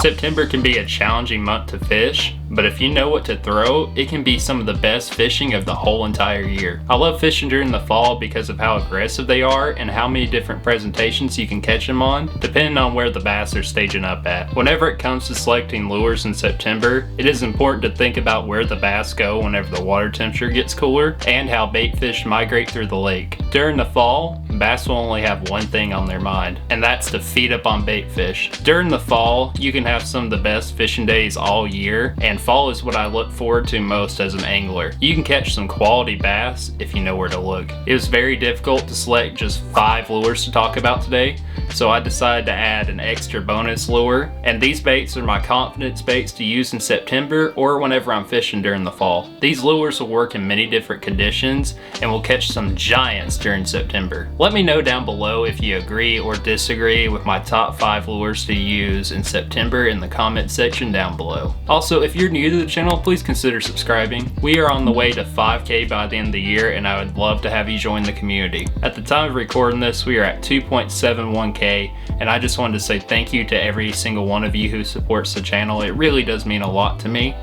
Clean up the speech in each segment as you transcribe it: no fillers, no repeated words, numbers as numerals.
September can be a challenging month to fish, but if you know what to throw, it can be some of the best fishing of the whole entire year. I love fishing during the fall because of how aggressive they are and how many different presentations you can catch them on, depending on where the bass are staging up at. Whenever it comes to selecting lures in September, it is important to think about where the bass go whenever the water temperature gets cooler and how bait fish migrate through the lake. During the fall, bass will only have one thing on their mind, and that's to feed up on bait fish. During the fall, you can have some of the best fishing days all year, and fall is what I look forward to most as an angler. You can catch some quality bass if you know where to look. It was very difficult to select just 5 lures to talk about today, so I decided to add an extra bonus lure, and these baits are my confidence baits to use in September or whenever I'm fishing during the fall. These lures will work in many different conditions and will catch some giants during September. Let me know down below if you agree or disagree with my top 5 lures to use in September in the comment section down below. Also, if you're new to the channel, please consider subscribing. We are on the way to 5K by the end of the year, and I would love to have you join the community. At the time of recording this, we are at 2.71K, and I just wanted to say thank you to every single one of you who supports the channel. It really does mean a lot to me.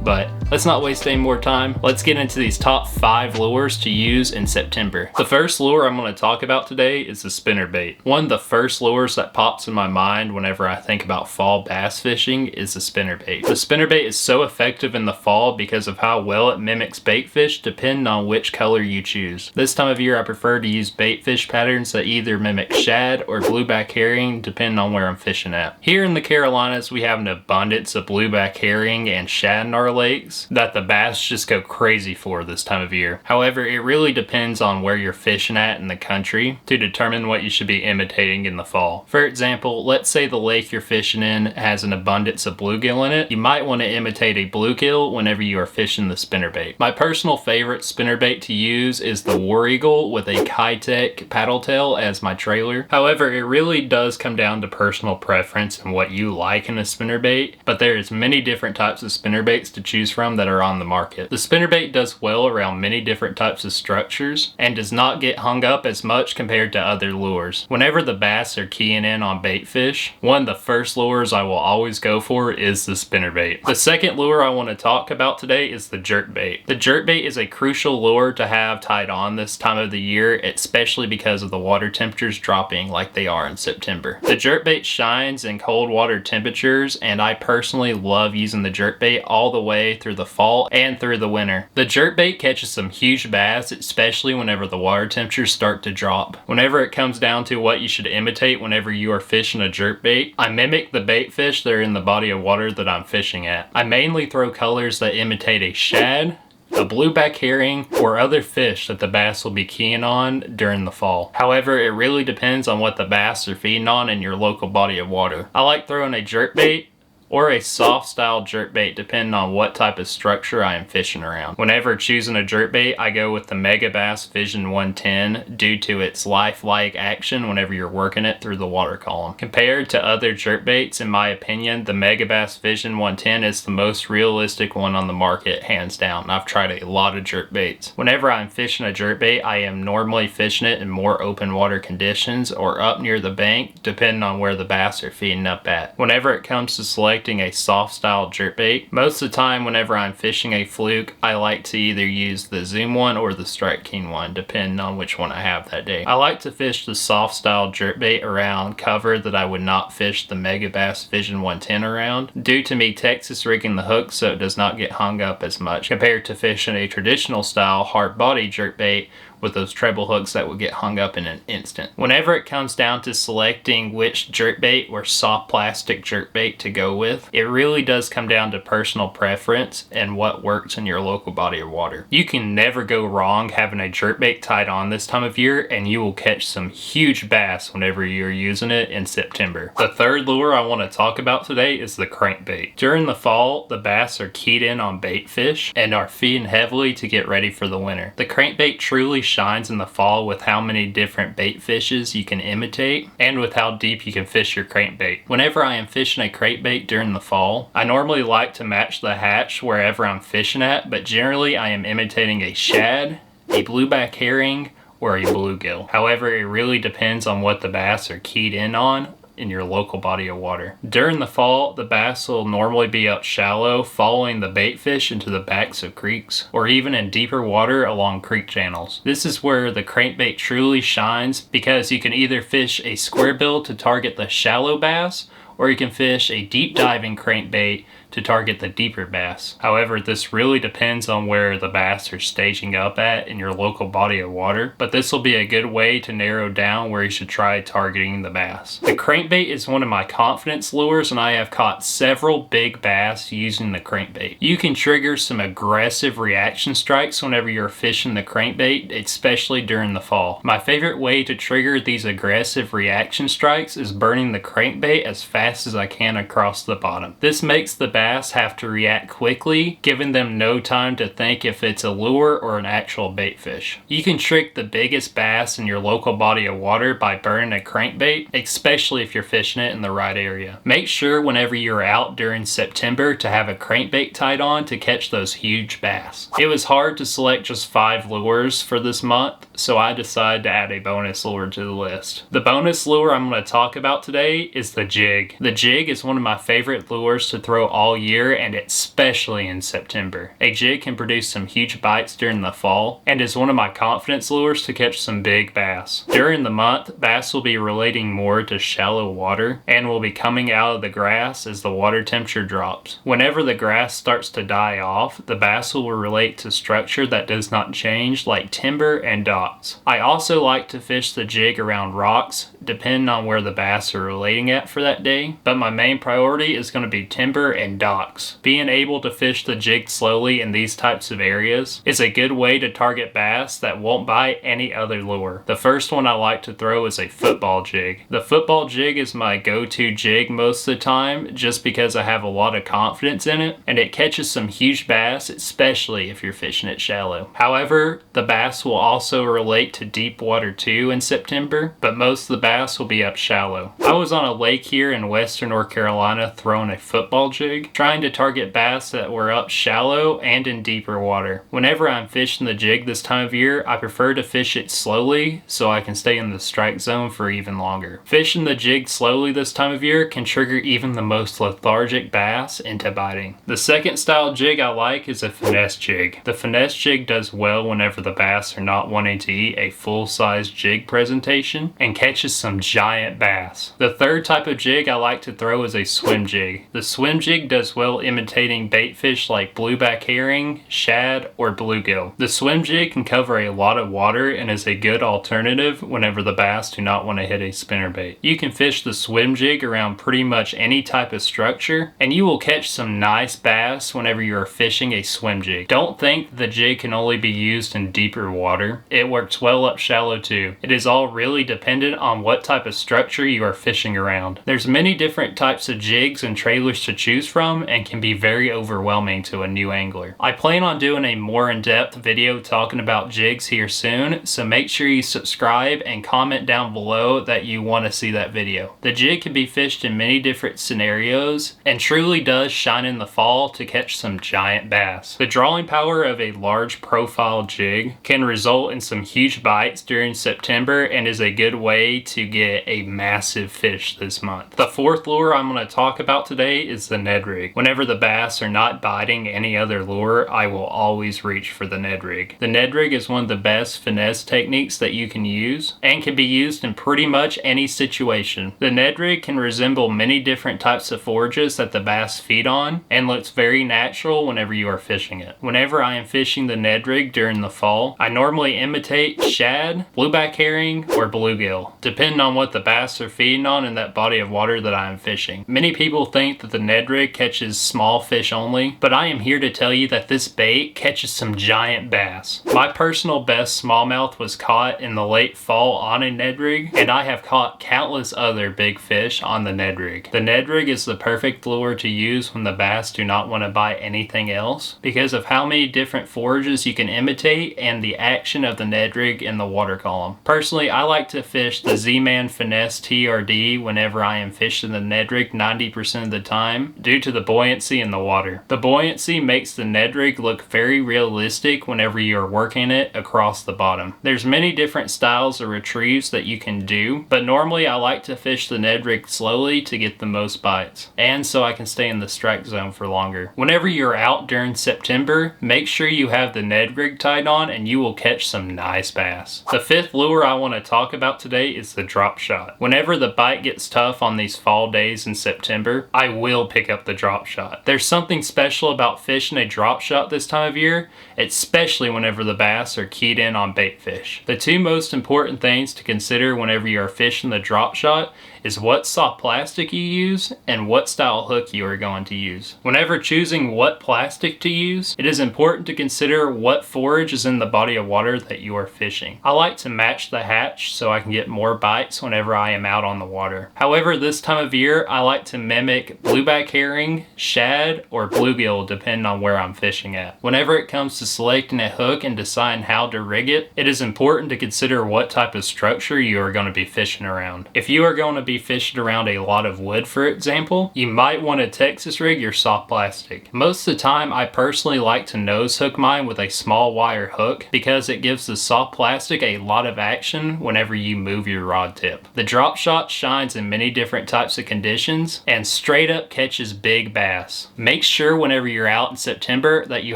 But let's not waste any more time. Let's get into these top 5 lures to use in September. The first lure I'm going to talk about today is the spinnerbait. One of the first lures that pops in my mind whenever I think about fall bass fishing is the spinnerbait. The spinnerbait is so effective in the fall because of how well it mimics bait fish depending on which color you choose. This time of year I prefer to use bait fish patterns that either mimic shad or blueback herring depending on where I'm fishing at. Here in the Carolinas we have an abundance of blueback herring and shad in our lakes that the bass just go crazy for this time of year. However, it really depends on where you're fishing at in the country to determine what you should be imitating in the fall. For example, let's say the lake you're fishing in has an abundance of bluegill in it. You might want to imitate a bluegill whenever you are fishing the spinnerbait. My personal favorite spinnerbait to use is the War Eagle with a Kitech paddle tail as my trailer. However, it really does come down to personal preference and what you like in a spinnerbait, but there is many different types of spinnerbaits to choose from that are on the market. The spinnerbait does well around many different types of structures and does not get hung up as much compared to other lures. Whenever the bass are keying in on bait fish, one of the first lures I will always go for is the spinnerbait. The second lure I want to talk about today is the jerkbait. The jerkbait is a crucial lure to have tied on this time of the year, especially because of the water temperatures dropping like they are in September. The jerkbait shines in cold water temperatures, and I personally love using the jerkbait all the way through the fall and through the winter. The jerkbait catches some huge bass, especially whenever the water temperatures start to drop. Whenever it comes down to what you should imitate whenever you are fishing a jerkbait, I mimic the bait fish that are in the body of water that I'm fishing at. I mainly throw colors that imitate a shad, a blueback herring, or other fish that the bass will be keying on during the fall. However, it really depends on what the bass are feeding on in your local body of water. I like throwing a jerkbait or a soft style jerkbait depending on what type of structure I am fishing around. Whenever choosing a jerkbait, I go with the Megabass Vision 110 due to its lifelike action whenever you're working it through the water column. Compared to other jerkbaits, in my opinion, the Megabass Vision 110 is the most realistic one on the market, hands down. I've tried a lot of jerkbaits. Whenever I'm fishing a jerkbait, I am normally fishing it in more open water conditions or up near the bank, depending on where the bass are feeding up at. Whenever it comes to selecting a soft style jerkbait, most of the time whenever I'm fishing a fluke, I like to either use the Zoom one or the Strike King one, depending on which one I have that day. I like to fish the soft style jerkbait around cover that I would not fish the Megabass Vision 110 around, due to me Texas rigging the hook so it does not get hung up as much compared to fishing a traditional style hard body jerkbait with those treble hooks that would get hung up in an instant. Whenever it comes down to selecting which jerkbait or soft plastic jerkbait to go with, it really does come down to personal preference and what works in your local body of water. You can never go wrong having a jerkbait tied on this time of year, and you will catch some huge bass whenever you're using it in September. The third lure I want to talk about today is the crankbait. During the fall, the bass are keyed in on bait fish and are feeding heavily to get ready for the winter. The crankbait truly shines in the fall with how many different bait fishes you can imitate and with how deep you can fish your crankbait. Whenever I am fishing a crankbait during the fall, I normally like to match the hatch wherever I'm fishing at, but generally I am imitating a shad, a blueback herring, or a bluegill. However, it really depends on what the bass are keyed in on in your local body of water. During the fall, the bass will normally be up shallow, following the bait fish into the backs of creeks, or even in deeper water along creek channels. This is where the crankbait truly shines, because you can either fish a square bill to target the shallow bass, or you can fish a deep diving crankbait to target the deeper bass. However, this really depends on where the bass are staging up at in your local body of water, but this will be a good way to narrow down where you should try targeting the bass. The crankbait is one of my confidence lures, and I have caught several big bass using the crankbait. You can trigger some aggressive reaction strikes whenever you're fishing the crankbait, especially during the fall. My favorite way to trigger these aggressive reaction strikes is burning the crankbait as fast as I can across the bottom. This makes the bass have to react quickly, giving them no time to think if it's a lure or an actual bait fish. You can trick the biggest bass in your local body of water by burning a crankbait, especially if you're fishing it in the right area. Make sure whenever you're out during September to have a crankbait tied on to catch those huge bass. It was hard to select just 5 lures for this month, so I decided to add a bonus lure to the list. The bonus lure I'm going to talk about today is the jig. The jig is one of my favorite lures to throw all year, and especially in September. A jig can produce some huge bites during the fall and is one of my confidence lures to catch some big bass. During the month, bass will be relating more to shallow water and will be coming out of the grass as the water temperature drops. Whenever the grass starts to die off, the bass will relate to structure that does not change, like timber and docks. I also like to fish the jig around rocks, depending on where the bass are relating at for that day, but my main priority is going to be timber and docks. Being able to fish the jig slowly in these types of areas is a good way to target bass that won't bite any other lure. The first one I like to throw is a football jig. The football jig is my go-to jig most of the time, just because I have a lot of confidence in it, and it catches some huge bass, especially if you're fishing it shallow. However, the bass will also relate to deep water too in September, but most of the bass will be up shallow. I was on a lake here in western North Carolina throwing a football jig, trying to target bass that were up shallow and in deeper water. Whenever I'm fishing the jig this time of year, I prefer to fish it slowly so I can stay in the strike zone for even longer. Fishing the jig slowly this time of year can trigger even the most lethargic bass into biting. The second style jig I like is a finesse jig. The finesse jig does well whenever the bass are not wanting to eat a full-size jig presentation and catches some giant bass. The third type of jig I like to throw is a swim jig. The swim jig does well imitating bait fish like blueback herring, shad, or bluegill. The swim jig can cover a lot of water and is a good alternative whenever the bass do not want to hit a spinnerbait. You can fish the swim jig around pretty much any type of structure, and you will catch some nice bass whenever you are fishing a swim jig. Don't think the jig can only be used in deeper water. It works well up shallow too. It is all really dependent on what type of structure you are fishing around. There's many different types of jigs and trailers to choose from, and can be very overwhelming to a new angler. I plan on doing a more in-depth video talking about jigs here soon, so make sure you subscribe and comment down below that you want to see that video. The jig can be fished in many different scenarios and truly does shine in the fall to catch some giant bass. The drawing power of a large profile jig can result in some huge bites during September and is a good way to get a massive fish this month. The fourth lure I'm going to talk about today is the Ned Rig. Whenever the bass are not biting any other lure, I will always reach for the Ned Rig. The Ned Rig is one of the best finesse techniques that you can use and can be used in pretty much any situation. The Ned Rig can resemble many different types of forages that the bass feed on and looks very natural whenever you are fishing it. Whenever I am fishing the Ned Rig during the fall, I normally imitate shad, blueback herring, or bluegill, depending on what the bass are feeding on in that body of water that I am fishing. Many people think that the Ned Rig catches small fish only, but I am here to tell you that this bait catches some giant bass. My personal best smallmouth was caught in the late fall on a Ned Rig, and I have caught countless other big fish on the Ned Rig. The Ned Rig is the perfect lure to use when the bass do not want to bite anything else, because of how many different forages you can imitate and the action of the Ned Rig in the water column. Personally, I like to fish the Z-Man Finesse TRD whenever I am fishing fish than the Ned Rig 90% of the time due to the buoyancy in the water. The buoyancy makes the Ned Rig look very realistic whenever you are working it across the bottom. There's many different styles of retrieves that you can do, but normally I like to fish the Ned Rig slowly to get the most bites, and so I can stay in the strike zone for longer. Whenever you're out during September, make sure you have the Ned Rig tied on and you will catch some nice bass. The fifth lure I want to talk about today is the drop shot. Whenever the bite gets tough on these fall days in September, I will pick up the drop shot. There's something special about fishing a drop shot this time of year, especially whenever the bass are keyed in on bait fish. The two most important things to consider whenever you are fishing the drop shot is what soft plastic you use and what style hook you are going to use. Whenever choosing what plastic to use, it is important to consider what forage is in the body of water that you are fishing. I like to match the hatch so I can get more bites whenever I am out on the water. However, this time of year, I like to mimic blueback herring, shad, or bluegill depending on where I'm fishing at. Whenever it comes to selecting a hook and deciding how to rig it, it is important to consider what type of structure you are going to be fishing around. If you are going to be fishing around a lot of wood, for example, you might want to Texas rig your soft plastic. Most of the time, I personally like to nose hook mine with a small wire hook because it gives the soft plastic a lot of action whenever you move your rod tip. The drop shot shines in many different types of conditions and straight up catches big bass. Make sure whenever you're out in September that you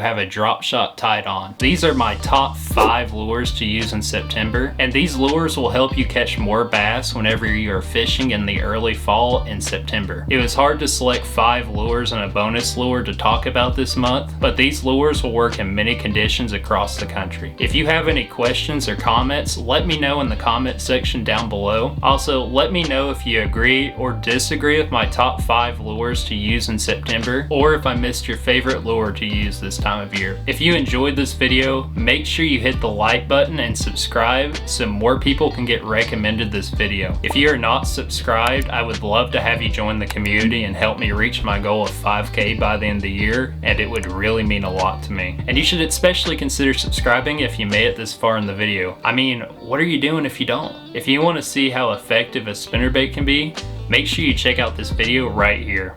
have a drop shot tied on. These are my top 5 lures to use in September, and these lures will help you catch more bass whenever you are fishing in the early fall in September. It was hard to select 5 lures and a bonus lure to talk about this month, but these lures will work in many conditions across the country. If you have any questions or comments, let me know in the comment section down below. Also, let me know if you agree or disagree with my top 5 lures to use in September, or if I missed your favorite lure to use this time of year. If you enjoyed this video, make sure you hit the like button and subscribe so more people can get recommended this video. If you are not subscribed, I would love to have you join the community and help me reach my goal of 5K by the end of the year, and it would really mean a lot to me. And you should especially consider subscribing if you made it this far in the video. I mean, what are you doing if you don't? If you want to see how effective a spinnerbait can be, make sure you check out this video right here.